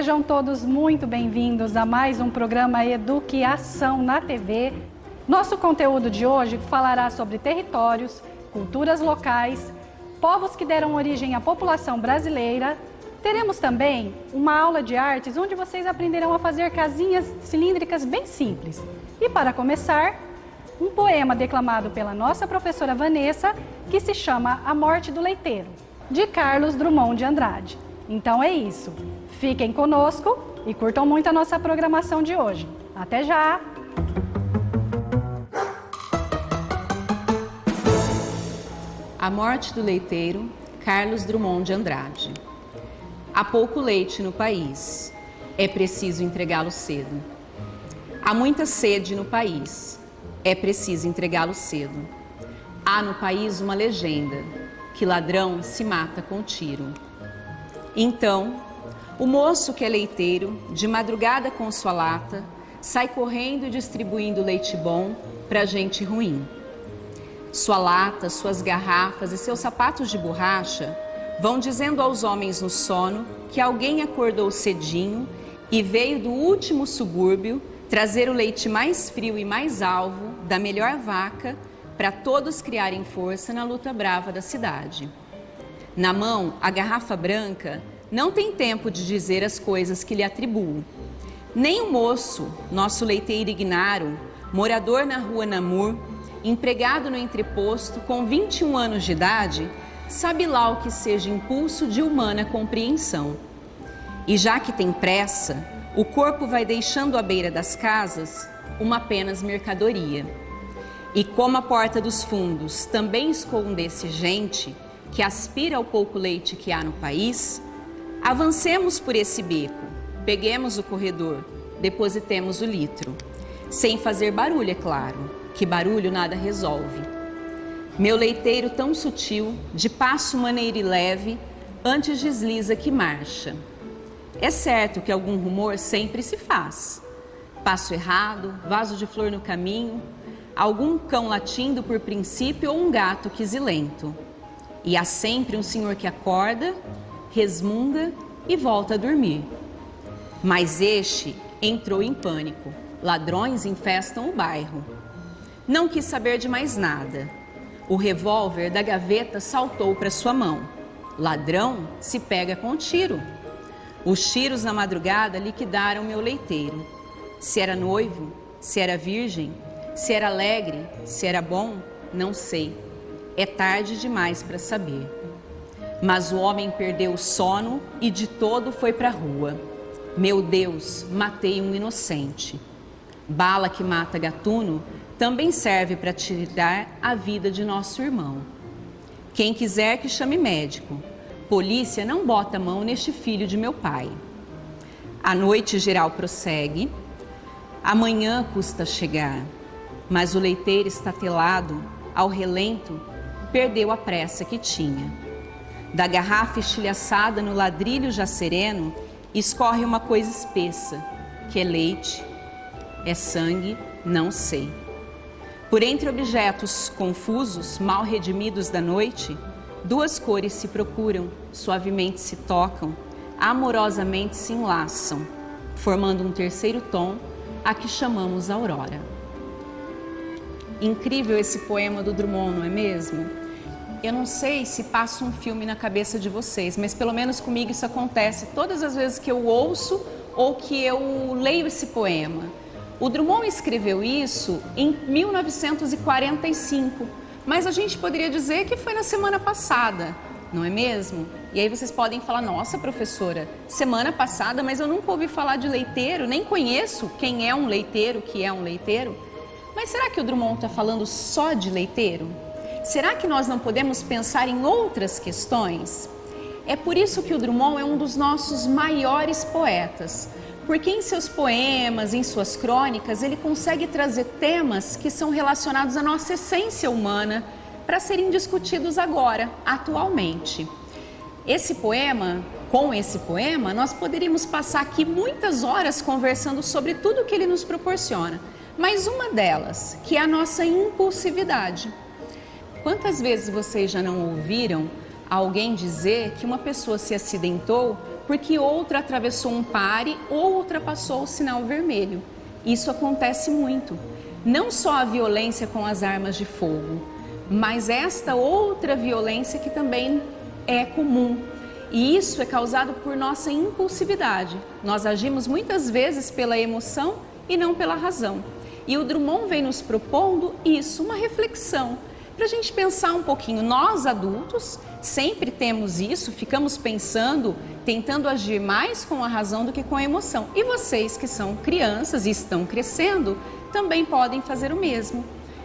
Sejam todos muito bem-vindos a mais um programa Eduquiação na TV. Nosso conteúdo de hoje falará sobre territórios, culturas locais, povos que deram origem à população brasileira. Teremos também uma aula de artes onde vocês aprenderão a fazer casinhas cilíndricas bem simples. E para começar, um poema declamado pela nossa professora Vanessa, que se chama A Morte do Leiteiro, de Carlos Drummond de Andrade. Então é isso. Fiquem conosco e curtam muito a nossa programação de hoje. Até já! A Morte do Leiteiro, Carlos Drummond de Andrade. Há pouco leite no país, é preciso entregá-lo cedo. Há muita sede no país, é preciso entregá-lo cedo. Há no país uma legenda, que ladrão se mata com tiro. Então, o moço que é leiteiro, de madrugada com sua lata, sai correndo e distribuindo leite bom para gente ruim. Sua lata, suas garrafas e seus sapatos de borracha vão dizendo aos homens no sono que alguém acordou cedinho e veio do último subúrbio trazer o leite mais frio e mais alvo da melhor vaca para todos criarem força na luta brava da cidade. Na mão, a garrafa branca não tem tempo de dizer as coisas que lhe atribuo. Nem o moço, nosso leiteiro Ignaro, morador na rua Namur, empregado no entreposto com 21 anos de idade, sabe lá o que seja impulso de humana compreensão. E já que tem pressa, o corpo vai deixando à beira das casas uma apenas mercadoria. E como a porta dos fundos também escondesse gente que aspira ao pouco leite que há no país, avancemos por esse beco, peguemos o corredor, depositemos o litro. Sem fazer barulho, é claro, que barulho nada resolve. Meu leiteiro tão sutil, de passo maneiro e leve, antes desliza que marcha. É certo que algum rumor sempre se faz. Passo errado, vaso de flor no caminho, algum cão latindo por princípio ou um gato quisilento. E há sempre um senhor que acorda, resmunga e volta a dormir. Mas este entrou em pânico. Ladrões infestam o bairro. Não quis saber de mais nada. O revólver da gaveta saltou para sua mão. Ladrão se pega com tiro. Os tiros na madrugada liquidaram meu leiteiro. Se era noivo, se era virgem, se era alegre, se era bom, não sei. É tarde demais para saber. Mas o homem perdeu o sono e de todo foi para a rua. Meu Deus, matei um inocente. Bala que mata gatuno também serve para tirar a vida de nosso irmão. Quem quiser que chame médico. Polícia não bota a mão neste filho de meu pai. A noite geral prossegue. Amanhã custa chegar. Mas o leiteiro estatelado, ao relento, perdeu a pressa que tinha. Da garrafa estilhaçada no ladrilho já sereno, escorre uma coisa espessa, que é leite, é sangue, não sei. Por entre objetos confusos, mal redimidos da noite, duas cores se procuram, suavemente se tocam, amorosamente se enlaçam, formando um terceiro tom, a que chamamos aurora. Incrível esse poema do Drummond, não é mesmo? Eu não sei se passa um filme na cabeça de vocês, mas pelo menos comigo isso acontece todas as vezes que eu ouço ou que eu leio esse poema. O Drummond escreveu isso em 1945, mas a gente poderia dizer que foi na semana passada, não é mesmo? E aí vocês podem falar, nossa professora, semana passada, mas eu nunca ouvi falar de leiteiro, nem conheço quem é um leiteiro, que é um leiteiro. Mas será que o Drummond está falando só de leiteiro? Será que nós não podemos pensar em outras questões? É por isso que o Drummond é um dos nossos maiores poetas, porque em seus poemas, em suas crônicas, ele consegue trazer temas que são relacionados à nossa essência humana para serem discutidos agora, atualmente. Com esse poema, nós poderíamos passar aqui muitas horas conversando sobre tudo que ele nos proporciona, mas uma delas, que é a nossa impulsividade. Quantas vezes vocês já não ouviram alguém dizer que uma pessoa se acidentou porque outra atravessou um pare ou ultrapassou o sinal vermelho. Isso acontece muito. Não só a violência com as armas de fogo, mas esta outra violência que também é comum. E isso é causado por nossa impulsividade. Nós agimos muitas vezes pela emoção e não pela razão. E o Drummond vem nos propondo isso, uma reflexão, para a gente pensar um pouquinho. Nós adultos sempre temos isso, ficamos pensando, tentando agir mais com a razão do que com a emoção. E vocês que são crianças e estão crescendo, também podem fazer o mesmo.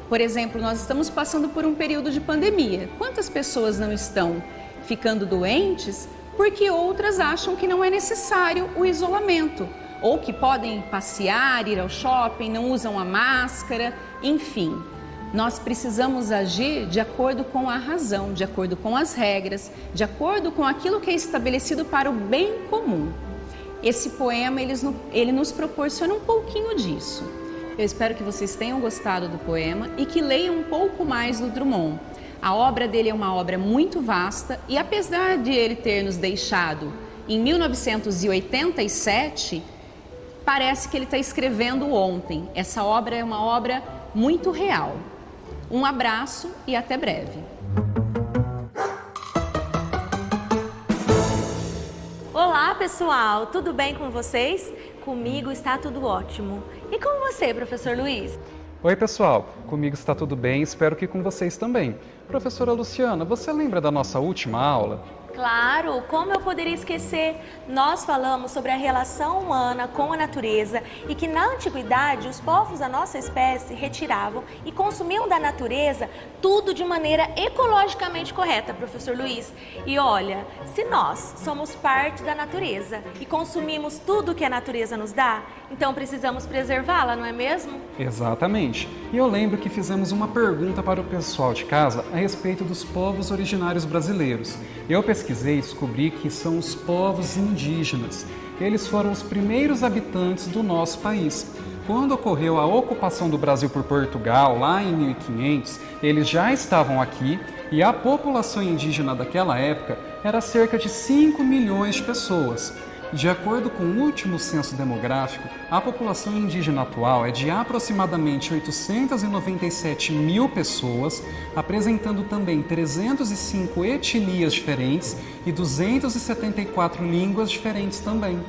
Por exemplo, nós estamos passando por um período de pandemia. Quantas pessoas não estão ficando doentes porque outras acham que não é necessário o isolamento? Ou que podem passear, ir ao shopping, não usam a máscara, enfim. Nós precisamos agir de acordo com a razão, de acordo com as regras, de acordo com aquilo que é estabelecido para o bem comum. Esse poema, ele nos proporciona um pouquinho disso. Eu espero que vocês tenham gostado do poema e que leiam um pouco mais do Drummond. A obra dele é uma obra muito vasta e apesar de ele ter nos deixado em 1987, parece que ele está escrevendo ontem. Essa obra é uma obra muito real. Um abraço e até breve. Olá, pessoal! Tudo bem com vocês? Comigo está tudo ótimo. E com você, professor Luiz? Oi, pessoal. Comigo está tudo bem, espero que com vocês também. Professora Luciana, você lembra da nossa última aula? Claro, como eu poderia esquecer? Nós falamos sobre a relação humana com a natureza e que na antiguidade os povos da nossa espécie retiravam e consumiam da natureza tudo de maneira ecologicamente correta, professor Luiz. E olha, se nós somos parte da natureza e consumimos tudo que a natureza nos dá, então precisamos preservá-la, não é mesmo? Exatamente. E eu lembro que fizemos uma pergunta para o pessoal de casa a respeito dos povos originários brasileiros. Eu pesquisei e descobri que são os povos indígenas. Eles foram os primeiros habitantes do nosso país. Quando ocorreu a ocupação do Brasil por Portugal, lá em 1500, eles já estavam aqui e a população indígena daquela época era cerca de 5 milhões de pessoas. De acordo com o último censo demográfico, a população indígena atual é de aproximadamente 897 mil pessoas, apresentando também 305 etnias diferentes e 274 línguas diferentes também.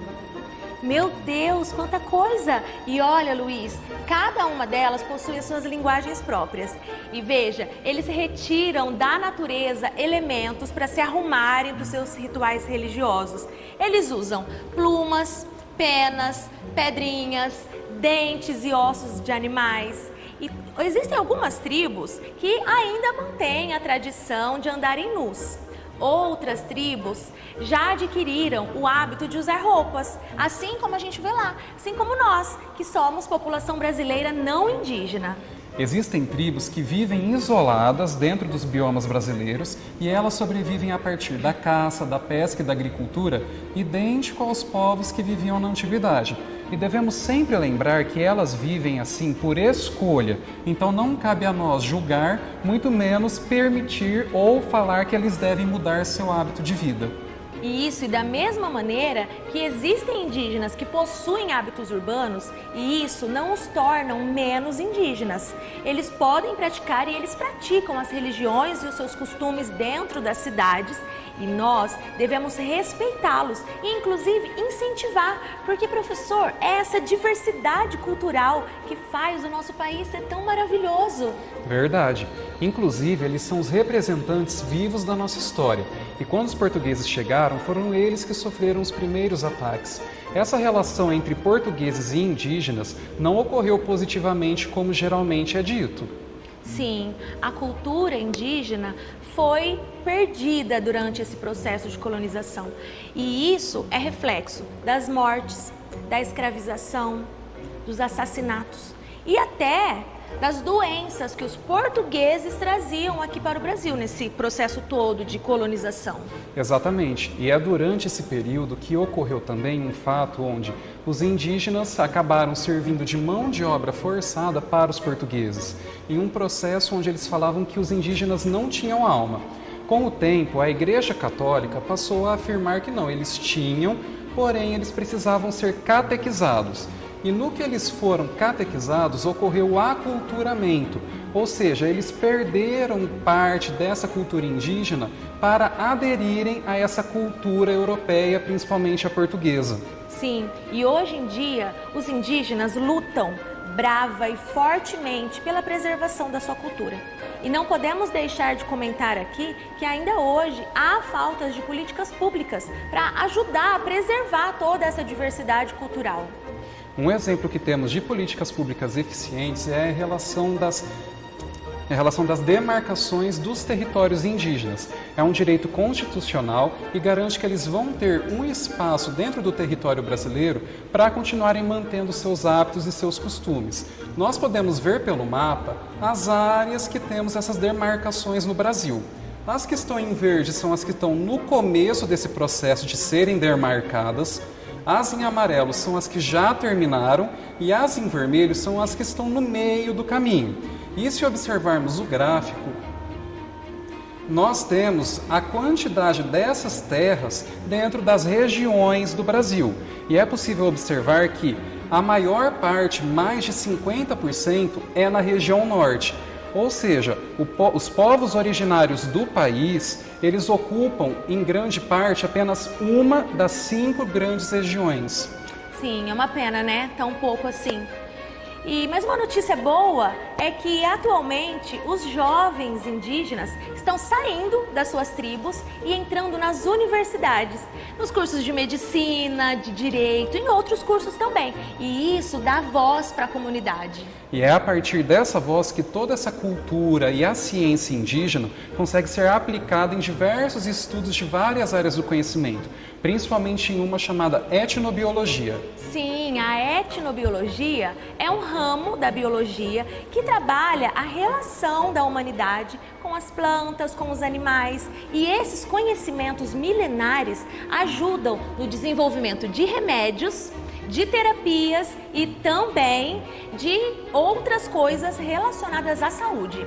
Meu Deus, quanta coisa! E olha, Luiz, cada uma delas possui as suas linguagens próprias. E veja, eles retiram da natureza elementos para se arrumarem para os seus rituais religiosos. Eles usam plumas, penas, pedrinhas, dentes e ossos de animais. E existem algumas tribos que ainda mantêm a tradição de andarem nus. Outras tribos já adquiriram o hábito de usar roupas, assim como a gente vê lá, assim como nós, que somos população brasileira não indígena. Existem tribos que vivem isoladas dentro dos biomas brasileiros e elas sobrevivem a partir da caça, da pesca e da agricultura, idêntico aos povos que viviam na antiguidade. E devemos sempre lembrar que elas vivem assim por escolha, então não cabe a nós julgar, muito menos permitir ou falar que eles devem mudar seu hábito de vida. E da mesma maneira que existem indígenas que possuem hábitos urbanos, e isso não os tornam menos indígenas. Eles podem praticar e eles praticam as religiões e os seus costumes dentro das cidades, e nós devemos respeitá-los e inclusive incentivar, porque, professor, é essa diversidade cultural que faz o nosso país ser tão maravilhoso. Verdade. Inclusive, eles são os representantes vivos da nossa história. E quando os portugueses chegaram, foram eles que sofreram os primeiros ataques. Essa relação entre portugueses e indígenas não ocorreu positivamente como geralmente é dito. Sim, a cultura indígena foi perdida durante esse processo de colonização. E isso é reflexo das mortes, da escravização, dos assassinatos e até das doenças que os portugueses traziam aqui para o Brasil nesse processo todo de colonização. Exatamente. E é durante esse período que ocorreu também um fato onde os indígenas acabaram servindo de mão de obra forçada para os portugueses, em um processo onde eles falavam que os indígenas não tinham alma. Com o tempo, a Igreja Católica passou a afirmar que não, eles tinham, porém eles precisavam ser catequizados. E no que eles foram catequizados, ocorreu o aculturamento, ou seja, eles perderam parte dessa cultura indígena para aderirem a essa cultura europeia, principalmente a portuguesa. Sim, e hoje em dia os indígenas lutam brava e fortemente pela preservação da sua cultura. E não podemos deixar de comentar aqui que ainda hoje há faltas de políticas públicas para ajudar a preservar toda essa diversidade cultural. Um exemplo que temos de políticas públicas eficientes é a relação das demarcações dos territórios indígenas. É um direito constitucional e garante que eles vão ter um espaço dentro do território brasileiro para continuarem mantendo seus hábitos e seus costumes. Nós podemos ver pelo mapa as áreas que temos essas demarcações no Brasil. As que estão em verde são as que estão no começo desse processo de serem demarcadas. As em amarelo são as que já terminaram e as em vermelho são as que estão no meio do caminho. E se observarmos o gráfico, nós temos a quantidade dessas terras dentro das regiões do Brasil. E é possível observar que a maior parte, mais de 50%, é na região norte. Ou seja, os povos originários do país, eles ocupam, em grande parte, apenas uma das 5 grandes regiões. Sim, é uma pena, né? Tão pouco assim. Mas uma notícia boa é que atualmente os jovens indígenas estão saindo das suas tribos e entrando nas universidades, nos cursos de medicina, de direito e em outros cursos também. E isso dá voz para a comunidade. E é a partir dessa voz que toda essa cultura e a ciência indígena consegue ser aplicada em diversos estudos de várias áreas do conhecimento, principalmente em uma chamada etnobiologia. Sim, a etnobiologia é um ramo da biologia que trabalha a relação da humanidade com as plantas, com os animais. E esses conhecimentos milenares ajudam no desenvolvimento de remédios, de terapias e também de outras coisas relacionadas à saúde.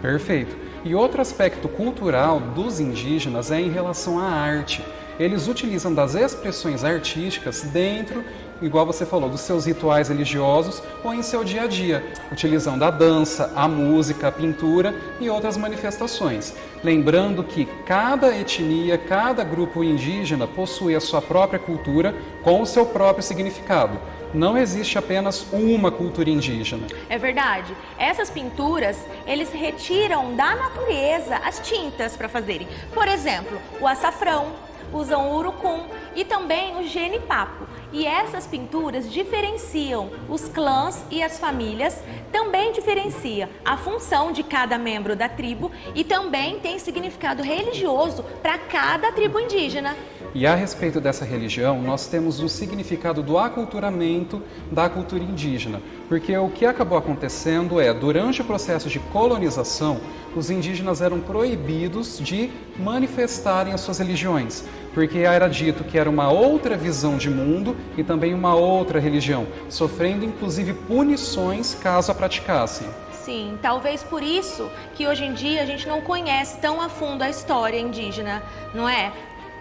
Perfeito. E outro aspecto cultural dos indígenas é em relação à arte. Eles utilizam das expressões artísticas dentro, igual você falou, dos seus rituais religiosos ou em seu dia a dia, utilizando a dança, a música, a pintura e outras manifestações. Lembrando que cada etnia, cada grupo indígena possui a sua própria cultura com o seu próprio significado. Não existe apenas uma cultura indígena. É verdade. Essas pinturas, eles retiram da natureza as tintas para fazerem. Por exemplo, o açafrão, usam o urucum e também o genipapo. E essas pinturas diferenciam os clãs e as famílias, também diferencia a função de cada membro da tribo e também tem significado religioso para cada tribo indígena. E a respeito dessa religião, nós temos o significado do aculturamento da cultura indígena, porque o que acabou acontecendo é, durante o processo de colonização, os indígenas eram proibidos de manifestarem as suas religiões, porque era dito que era uma outra visão de mundo e também uma outra religião, sofrendo inclusive punições caso a praticassem. Sim, talvez por isso que hoje em dia a gente não conhece tão a fundo a história indígena, não é?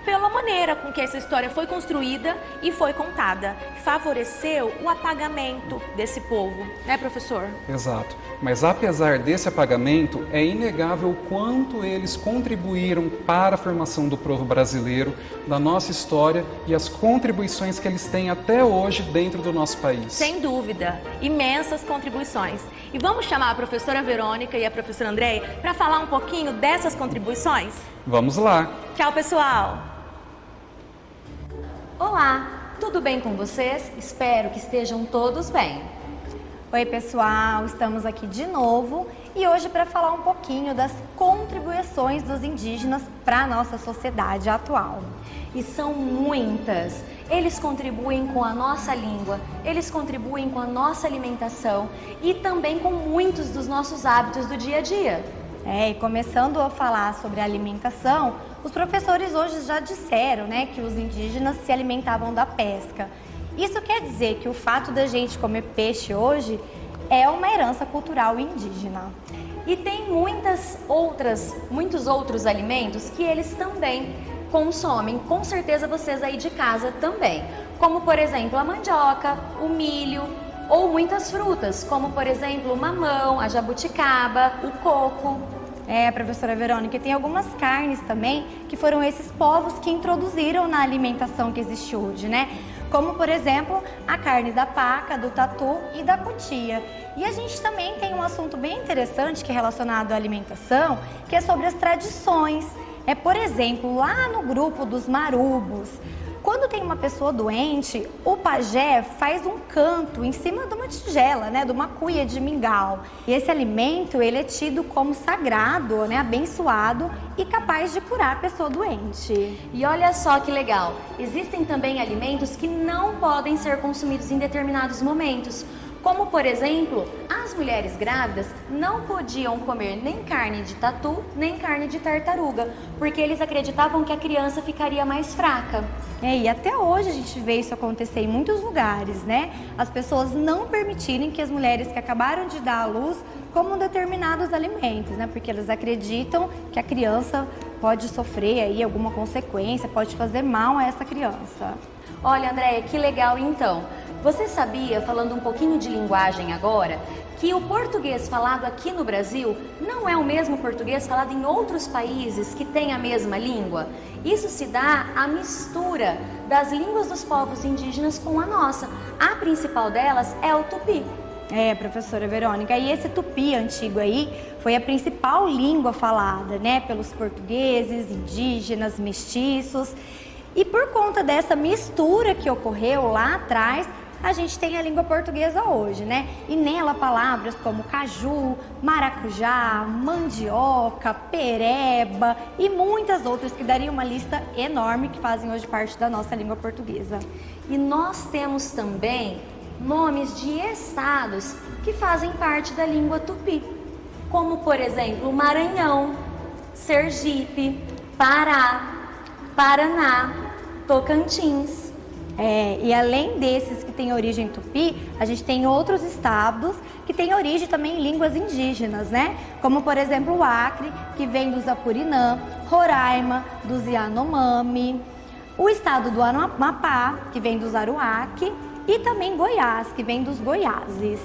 Pela maneira com que essa história foi construída e foi contada. Favoreceu o apagamento desse povo, né, professor? Exato. Mas apesar desse apagamento, é inegável o quanto eles contribuíram para a formação do povo brasileiro, da nossa história e as contribuições que eles têm até hoje dentro do nosso país. Sem dúvida, imensas contribuições. E vamos chamar a professora Verônica e a professora Andréia para falar um pouquinho dessas contribuições? Vamos lá! Tchau, pessoal! Olá, tudo bem com vocês? Espero que estejam todos bem. Oi pessoal, estamos aqui de novo e hoje para falar um pouquinho das contribuições dos indígenas para a nossa sociedade atual. E são muitas. Eles contribuem com a nossa língua, eles contribuem com a nossa alimentação e também com muitos dos nossos hábitos do dia a dia. E começando a falar sobre a alimentação, os professores hoje já disseram, né, que os indígenas se alimentavam da pesca. Isso quer dizer que o fato da gente comer peixe hoje é uma herança cultural indígena. E tem muitos outros alimentos que eles também consomem, com certeza vocês aí de casa também. Como, por exemplo, a mandioca, o milho ou muitas frutas, como, por exemplo, o mamão, a jabuticaba, o coco. Professora Verônica, tem algumas carnes também que foram esses povos que introduziram na alimentação que existe hoje, né? Como, por exemplo, a carne da paca, do tatu e da cutia. E a gente também tem um assunto bem interessante que é relacionado à alimentação, que é sobre as tradições. Por exemplo, lá no grupo dos marubos, quando tem uma pessoa doente, o pajé faz um canto em cima de uma tigela, né, de uma cuia de mingau. E esse alimento, ele é tido como sagrado, né, abençoado e capaz de curar a pessoa doente. E olha só que legal, existem também alimentos que não podem ser consumidos em determinados momentos. Como, por exemplo, as mulheres grávidas não podiam comer nem carne de tatu, nem carne de tartaruga, porque eles acreditavam que a criança ficaria mais fraca. E até hoje a gente vê isso acontecer em muitos lugares, né? As pessoas não permitirem que as mulheres que acabaram de dar à luz comam determinados alimentos, né? Porque elas acreditam que a criança pode sofrer aí alguma consequência, pode fazer mal a essa criança. Olha, Andréia, que legal então. Você sabia, falando um pouquinho de linguagem agora, que o português falado aqui no Brasil não é o mesmo português falado em outros países que têm a mesma língua? Isso se dá à mistura das línguas dos povos indígenas com a nossa. A principal delas é o tupi. Professora Verônica, e esse tupi antigo aí foi a principal língua falada, né, pelos portugueses, indígenas, mestiços. E por conta dessa mistura que ocorreu lá atrás, a gente tem a língua portuguesa hoje, né? E nela palavras como caju, maracujá, mandioca, pereba e muitas outras que daria uma lista enorme que fazem hoje parte da nossa língua portuguesa. E nós temos também nomes de estados que fazem parte da língua tupi, como por exemplo Maranhão, Sergipe, Pará, Paraná, Tocantins. E além desses que têm origem tupi, a gente tem outros estados que têm origem também em línguas indígenas, né? Como, por exemplo, o Acre, que vem dos Apurinã, Roraima, dos Yanomami, o estado do Amapá, que vem dos Aruaque, e também Goiás, que vem dos Goiáses.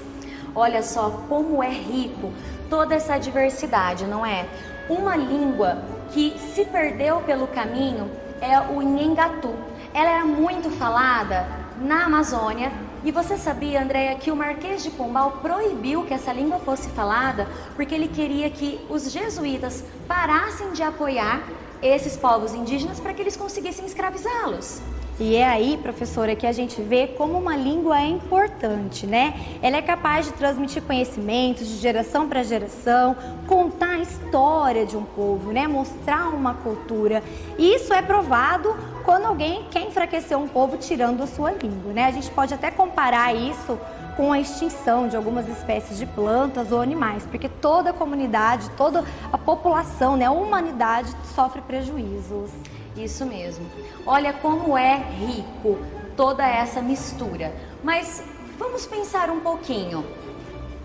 Olha só como é rico toda essa diversidade, não é? Uma língua que se perdeu pelo caminho é o Nhengatu. Ela era muito falada na Amazônia. E você sabia, Andréia, que o Marquês de Pombal proibiu que essa língua fosse falada porque ele queria que os jesuítas parassem de apoiar esses povos indígenas para que eles conseguissem escravizá-los. E é aí, professora, que a gente vê como uma língua é importante, né? Ela é capaz de transmitir conhecimentos de geração para geração, contar a história de um povo, né? Mostrar uma cultura. E isso é provado quando alguém quer enfraquecer um povo tirando a sua língua, né? A gente pode até comparar isso com a extinção de algumas espécies de plantas ou animais, porque toda a comunidade, toda a população, né, a humanidade sofre prejuízos. Isso mesmo. Olha como é rico toda essa mistura. Mas vamos pensar um pouquinho.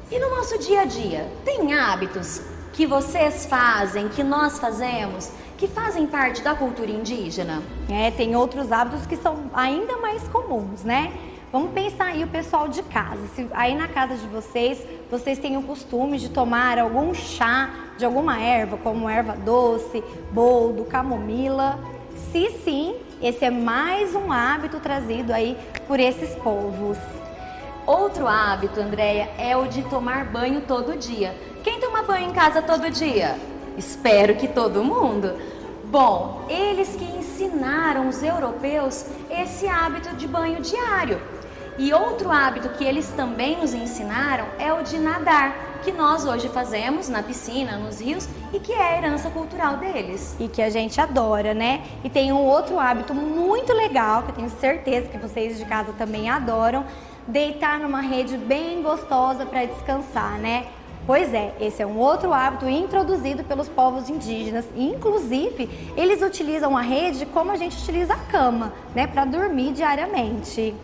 E no nosso dia a dia, tem hábitos que vocês fazem, que nós fazemos, que fazem parte da cultura indígena? Tem outros hábitos que são ainda mais comuns, né? Vamos pensar aí o pessoal de casa. Se aí na casa de vocês têm o costume de tomar algum chá de alguma erva, como erva doce, boldo, camomila. Se sim, esse é mais um hábito trazido aí por esses povos. Outro hábito, Andréia, é o de tomar banho todo dia. Quem toma banho em casa todo dia? Espero que todo mundo. Bom, eles que ensinaram os europeus esse hábito de banho diário. E outro hábito que eles também nos ensinaram é o de nadar, que nós hoje fazemos na piscina, nos rios, e que é a herança cultural deles. E que a gente adora, né? E tem um outro hábito muito legal, que eu tenho certeza que vocês de casa também adoram, deitar numa rede bem gostosa para descansar, né? Pois é, esse é um outro hábito introduzido pelos povos indígenas. Inclusive, eles utilizam a rede como a gente utiliza a cama, né? Para dormir diariamente.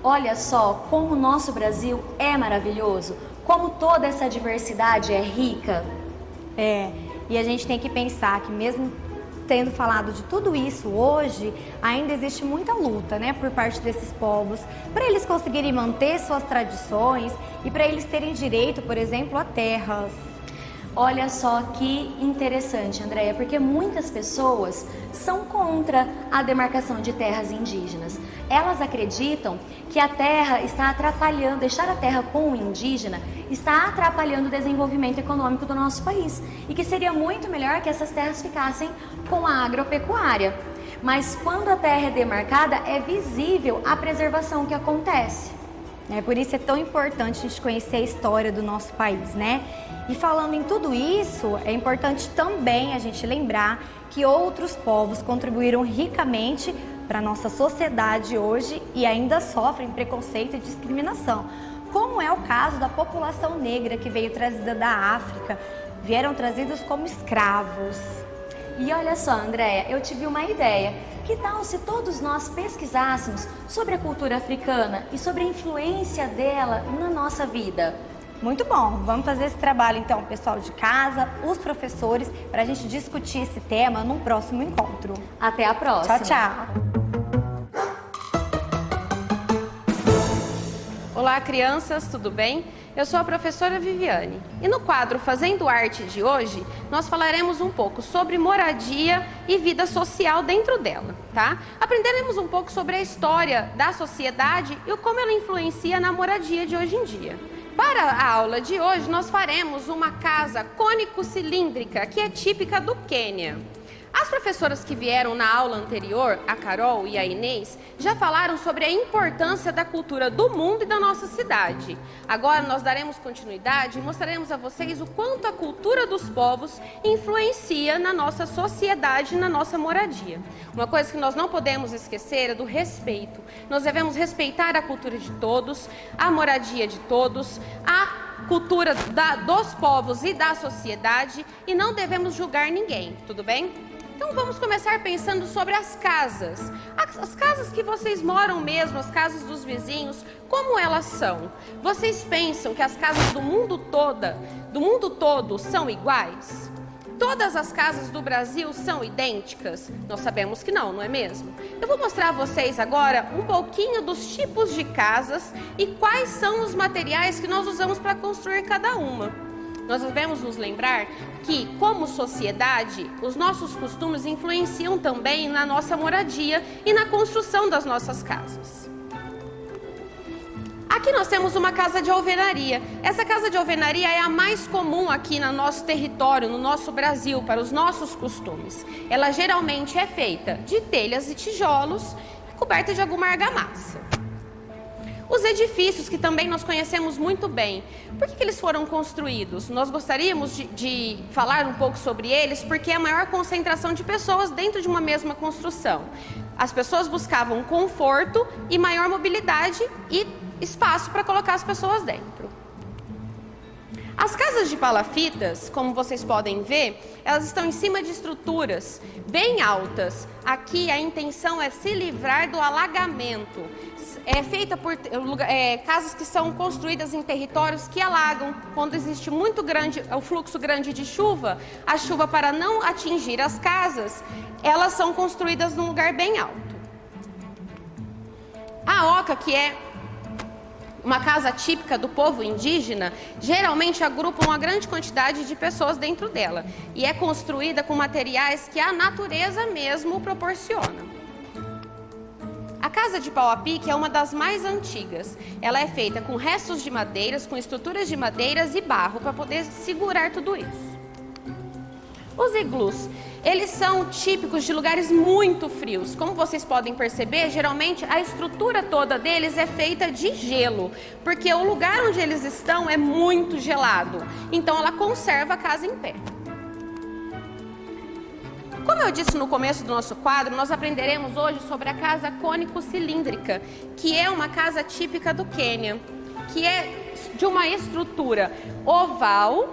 Olha só como o nosso Brasil é maravilhoso, como toda essa diversidade é rica. E a gente tem que pensar que mesmo tendo falado de tudo isso hoje, ainda existe muita luta, né, por parte desses povos, para eles conseguirem manter suas tradições e para eles terem direito, por exemplo, a terras. Olha só que interessante, Andréia, porque muitas pessoas são contra a demarcação de terras indígenas. Elas acreditam que a terra está atrapalhando, deixar a terra com o indígena está atrapalhando o desenvolvimento econômico do nosso país e que seria muito melhor que essas terras ficassem com a agropecuária. Mas quando a terra é demarcada, é visível a preservação que acontece. Por isso é tão importante a gente conhecer a história do nosso país, né? E falando em tudo isso, é importante também a gente lembrar que outros povos contribuíram ricamente para a nossa sociedade hoje e ainda sofrem preconceito e discriminação, como é o caso da população negra que veio trazida da África, vieram trazidos como escravos. E olha só, Andréia, eu tive uma ideia. Que tal se todos nós pesquisássemos sobre a cultura africana e sobre a influência dela na nossa vida? Muito bom, vamos fazer esse trabalho então, pessoal de casa, os professores, para a gente discutir esse tema num próximo encontro. Até a próxima. Tchau, tchau. Olá, crianças, tudo bem? Eu sou a professora Viviane e no quadro Fazendo Arte de hoje, nós falaremos um pouco sobre moradia e vida social dentro dela, tá? Aprenderemos um pouco sobre a história da sociedade e como ela influencia na moradia de hoje em dia. Para a aula de hoje, nós faremos uma casa cônico-cilíndrica que é típica do Quênia. As professoras que vieram na aula anterior, a Carol e a Inês, já falaram sobre a importância da cultura do mundo e da nossa cidade. Agora nós daremos continuidade e mostraremos a vocês o quanto a cultura dos povos influencia na nossa sociedade e na nossa moradia. Uma coisa que nós não podemos esquecer é do respeito. Nós devemos respeitar a cultura de todos, a moradia de todos, a cultura dos povos e da sociedade e não devemos julgar ninguém, tudo bem? Então vamos começar pensando sobre as casas. As casas que vocês moram mesmo, as casas dos vizinhos, como elas são? Vocês pensam que as casas do mundo todo são iguais? Todas as casas do Brasil são idênticas? Nós sabemos que não, não é mesmo? Eu vou mostrar a vocês agora um pouquinho dos tipos de casas e quais são os materiais que nós usamos para construir cada uma. Nós devemos nos lembrar que, como sociedade, os nossos costumes influenciam também na nossa moradia e na construção das nossas casas. Aqui nós temos uma casa de alvenaria. Essa casa de alvenaria é a mais comum aqui no nosso território, no nosso Brasil, para os nossos costumes. Ela geralmente é feita de telhas e tijolos, coberta de alguma argamassa. Os edifícios, que também nós conhecemos muito bem, por que eles foram construídos? Nós gostaríamos de falar um pouco sobre eles, porque é a maior concentração de pessoas dentro de uma mesma construção. As pessoas buscavam conforto e maior mobilidade e espaço para colocar as pessoas dentro. As casas de palafitas, como vocês podem ver, elas estão em cima de estruturas bem altas. Aqui a intenção é se livrar do alagamento. É feita por casas que são construídas em territórios que alagam. Quando existe o fluxo grande de chuva, a chuva, para não atingir as casas, elas são construídas num lugar bem alto. A oca, que é uma casa típica do povo indígena, geralmente agrupa uma grande quantidade de pessoas dentro dela e é construída com materiais que a natureza mesmo proporciona. A casa de pau a pique é uma das mais antigas. Ela é feita com restos de madeiras, com estruturas de madeiras e barro para poder segurar tudo isso. Os iglus, eles são típicos de lugares muito frios. Como vocês podem perceber, geralmente a estrutura toda deles é feita de gelo, porque o lugar onde eles estão é muito gelado. Então ela conserva a casa em pé. Como eu disse no começo do nosso quadro, nós aprenderemos hoje sobre a casa cônico-cilíndrica, que é uma casa típica do Quênia, que é de uma estrutura oval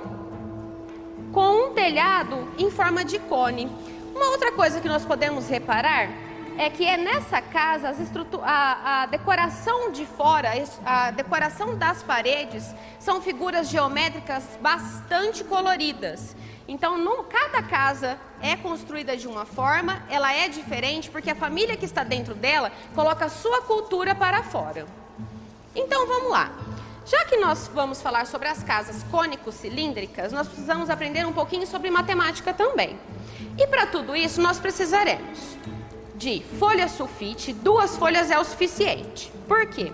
com um telhado em forma de cone. Uma outra coisa que nós podemos reparar é que nessa casa a decoração de fora, a decoração das paredes são figuras geométricas bastante coloridas. Então, cada casa é construída de uma forma, ela é diferente porque a família que está dentro dela coloca a sua cultura para fora. Então, vamos lá. Já que nós vamos falar sobre as casas cônico-cilíndricas, nós precisamos aprender um pouquinho sobre matemática também. E para tudo isso, nós precisaremos de folha sulfite, 2 folhas é o suficiente. Por quê?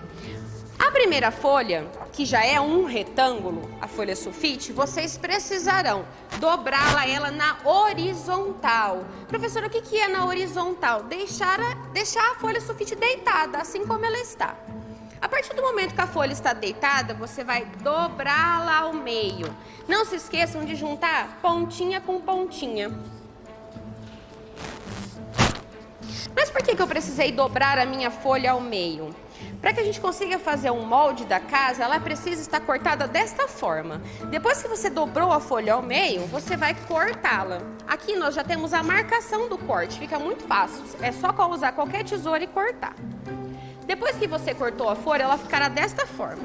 A primeira folha, que já é um retângulo, a folha sulfite, vocês precisarão dobrá-la na horizontal. Professora, o que é na horizontal? Deixar a folha sulfite deitada, assim como ela está. A partir do momento que a folha está deitada, você vai dobrá-la ao meio. Não se esqueçam de juntar pontinha com pontinha. Mas por que eu precisei dobrar a minha folha ao meio? Para que a gente consiga fazer um molde da casa, ela precisa estar cortada desta forma. Depois que você dobrou a folha ao meio, você vai cortá-la. Aqui nós já temos a marcação do corte, fica muito fácil. É só usar qualquer tesoura e cortar. Depois que você cortou a folha, ela ficará desta forma.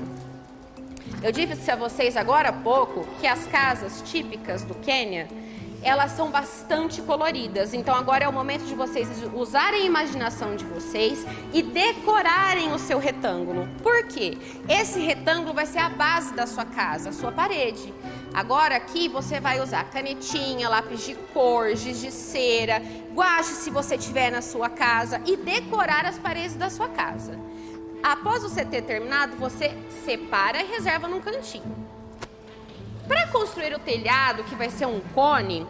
Eu disse a vocês agora há pouco que as casas típicas do Quênia, elas são bastante coloridas. Então agora é o momento de vocês usarem a imaginação de vocês e decorarem o seu retângulo. Por quê? Esse retângulo vai ser a base da sua casa, a sua parede. Agora aqui você vai usar canetinha, lápis de cor, giz de cera, guache se você tiver na sua casa e decorar as paredes da sua casa. Após você ter terminado, você separa e reserva num cantinho. Para construir o telhado, que vai ser um cone,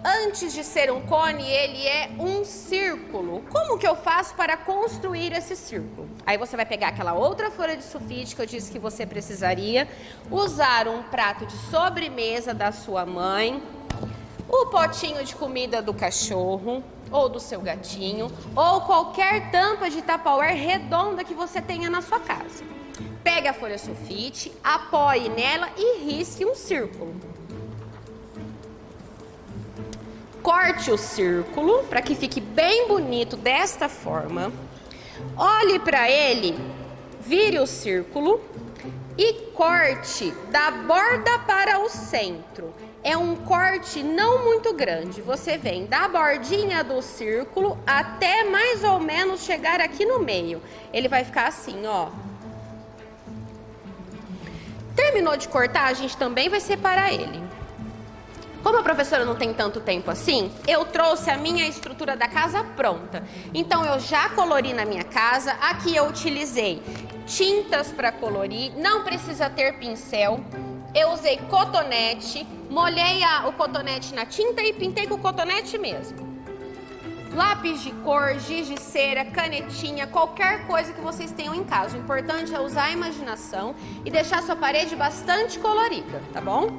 antes de ser um cone, ele é um círculo. Como que eu faço para construir esse círculo? Aí você vai pegar aquela outra folha de sulfite que eu disse que você precisaria, usar um prato de sobremesa da sua mãe, o potinho de comida do cachorro ou do seu gatinho, ou qualquer tampa de Tupperware redonda que você tenha na sua casa. Pegue a folha sulfite, apoie nela e risque um círculo. Corte o círculo para que fique bem bonito desta forma. Olhe para ele, vire o círculo e corte da borda para o centro. É um corte não muito grande. Você vem da bordinha do círculo até mais ou menos chegar aqui no meio. Ele vai ficar assim, ó. Terminou de cortar, a gente também vai separar ele. Como a professora não tem tanto tempo assim, eu trouxe a minha estrutura da casa pronta. Então eu já colori na minha casa. Aqui eu utilizei tintas para colorir, não precisa ter pincel. Eu usei cotonete, molhei o cotonete na tinta e pintei com o cotonete mesmo. Lápis de cor, giz de cera, canetinha, qualquer coisa que vocês tenham em casa. O importante é usar a imaginação e deixar a sua parede bastante colorida, tá bom?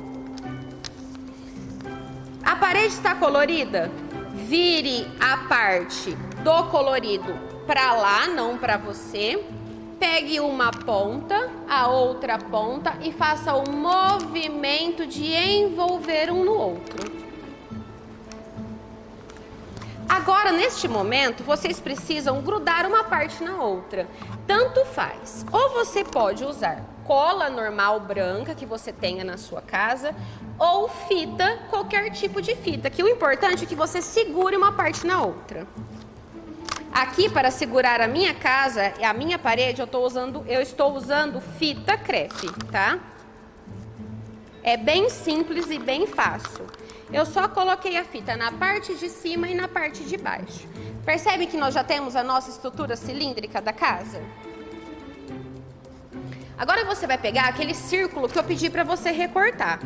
A parede está colorida? Vire a parte do colorido para lá, não para você. Pegue uma ponta, a outra ponta e faça o movimento de envolver um no outro. Agora, neste momento, vocês precisam grudar uma parte na outra. Tanto faz. Ou você pode usar cola normal branca que você tenha na sua casa, ou fita, qualquer tipo de fita, que o importante é que você segure uma parte na outra. Aqui, para segurar a minha casa, a minha parede, eu estou usando fita crepe, tá? É bem simples e bem fácil. Eu só coloquei a fita na parte de cima e na parte de baixo. Percebe que nós já temos a nossa estrutura cilíndrica da casa? Agora você vai pegar aquele círculo que eu pedi para você recortar.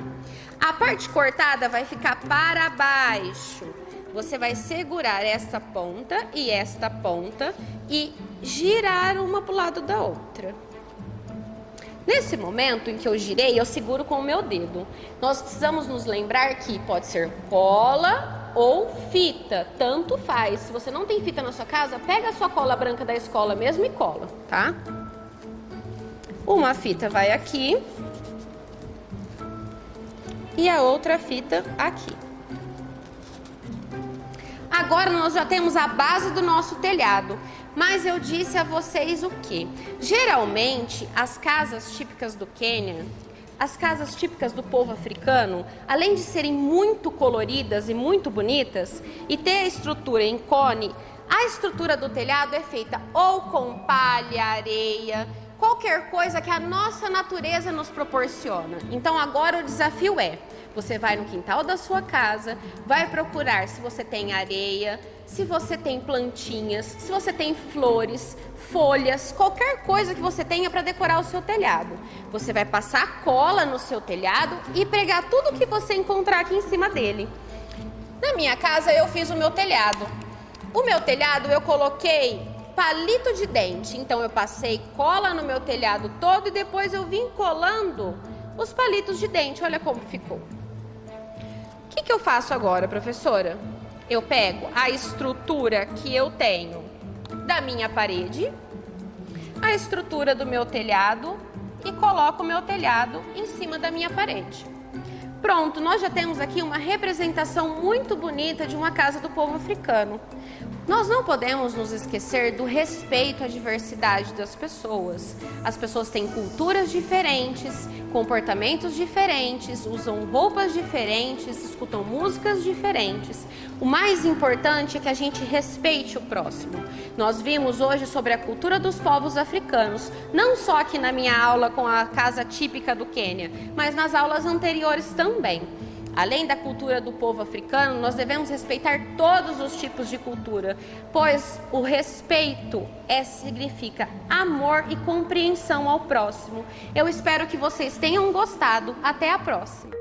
A parte cortada vai ficar para baixo. Você vai segurar esta ponta e girar uma para o lado da outra. Nesse momento em que eu girei, eu seguro com o meu dedo. Nós precisamos nos lembrar que pode ser cola ou fita, tanto faz. Se você não tem fita na sua casa, pega a sua cola branca da escola mesmo e cola, tá? Uma fita vai aqui e a outra fita aqui. Agora nós já temos a base do nosso telhado. Mas eu disse a vocês o quê? Geralmente, as casas típicas do Quênia, as casas típicas do povo africano, além de serem muito coloridas e muito bonitas, e ter a estrutura em cone, a estrutura do telhado é feita ou com palha, areia, qualquer coisa que a nossa natureza nos proporciona. Então agora o desafio é, você vai no quintal da sua casa, vai procurar se você tem areia, se você tem plantinhas, se você tem flores, folhas, qualquer coisa que você tenha para decorar o seu telhado. Você vai passar cola no seu telhado e pregar tudo que você encontrar aqui em cima dele. Na minha casa eu fiz o meu telhado. O meu telhado eu coloquei palito de dente, então eu passei cola no meu telhado todo e depois eu vim colando os palitos de dente. Olha como ficou. O que eu faço agora, professora? Eu pego a estrutura que eu tenho da minha parede, a estrutura do meu telhado e coloco o meu telhado em cima da minha parede. Pronto, nós já temos aqui uma representação muito bonita de uma casa do povo africano. Nós não podemos nos esquecer do respeito à diversidade das pessoas. As pessoas têm culturas diferentes, comportamentos diferentes, usam roupas diferentes, escutam músicas diferentes. O mais importante é que a gente respeite o próximo. Nós vimos hoje sobre a cultura dos povos africanos, não só aqui na minha aula com a casa típica do Quênia, mas nas aulas anteriores também. Além da cultura do povo africano, nós devemos respeitar todos os tipos de cultura, pois o respeito significa amor e compreensão ao próximo. Eu espero que vocês tenham gostado. Até a próxima!